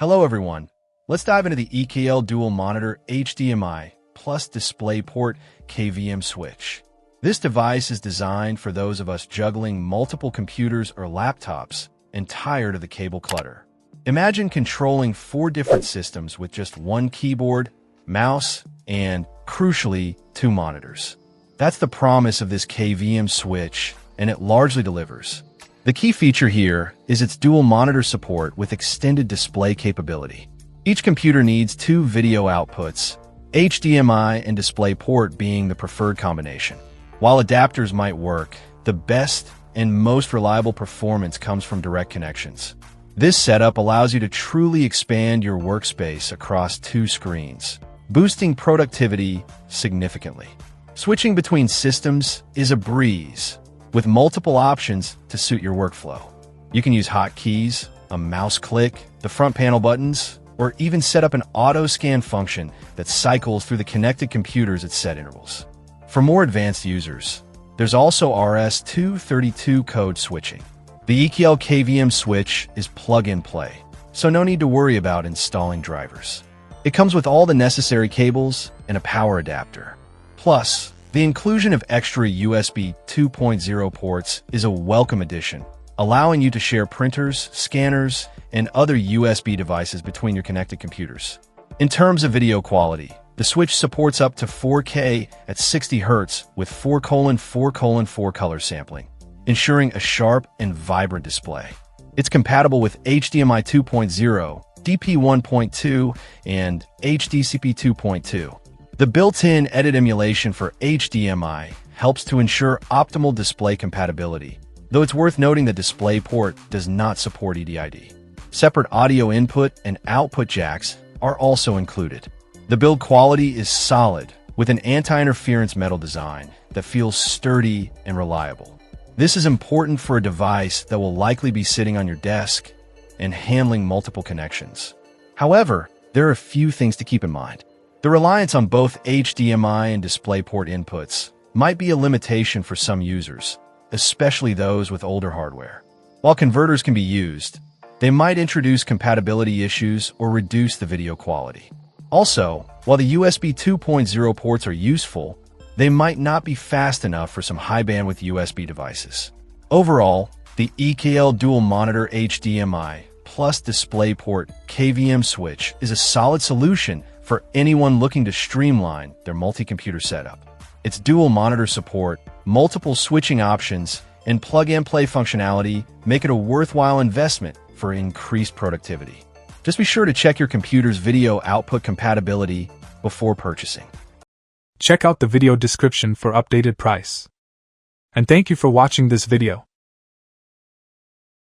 Hello everyone. Let's dive into the eKL dual monitor HDMI plus DisplayPort KVM switch. This device is designed for those of us juggling multiple computers or laptops and tired of the cable clutter. Imagine controlling 4 different systems with just one keyboard, mouse, and, crucially, 2 monitors. That's the promise of this KVM switch, and it largely delivers. The key feature here is its dual monitor support with extended display capability. Each computer needs 2 video outputs, HDMI and DisplayPort being the preferred combination. While adapters might work, the best and most reliable performance comes from direct connections. This setup allows you to truly expand your workspace across 2 screens, boosting productivity significantly. Switching between systems is a breeze, with multiple options to suit your workflow. You can use hotkeys, a mouse click, the front panel buttons, or even set up an auto-scan function that cycles through the connected computers at set intervals. For more advanced users, there's also RS-232 code switching. The eKL KVM switch is plug-and-play, so no need to worry about installing drivers. It comes with all the necessary cables and a power adapter. Plus, the inclusion of extra USB 2.0 ports is a welcome addition, allowing you to share printers, scanners, and other USB devices between your connected computers. In terms of video quality, the switch supports up to 4K at 60 Hz with 4:4:4 color sampling, ensuring a sharp and vibrant display. It's compatible with HDMI 2.0, DP 1.2, and HDCP 2.2. The built-in edit emulation for HDMI helps to ensure optimal display compatibility, though it's worth noting that DisplayPort does not support EDID. Separate audio input and output jacks are also included. The build quality is solid, with an anti-interference metal design that feels sturdy and reliable. This is important for a device that will likely be sitting on your desk and handling multiple connections. However, there are a few things to keep in mind. The reliance on both HDMI and DisplayPort inputs might be a limitation for some users, especially those with older hardware. While converters can be used, they might introduce compatibility issues or reduce the video quality. Also, while the USB 2.0 ports are useful, they might not be fast enough for some high-bandwidth USB devices. Overall, the eKL dual monitor HDMI plus DisplayPort KVM switch is a solid solution for anyone looking to streamline their multi-computer setup. Its dual monitor support, multiple switching options, and plug-and-play functionality make it a worthwhile investment for increased productivity. Just be sure to check your computer's video output compatibility before purchasing. Check out the video description for updated price. And thank you for watching this video.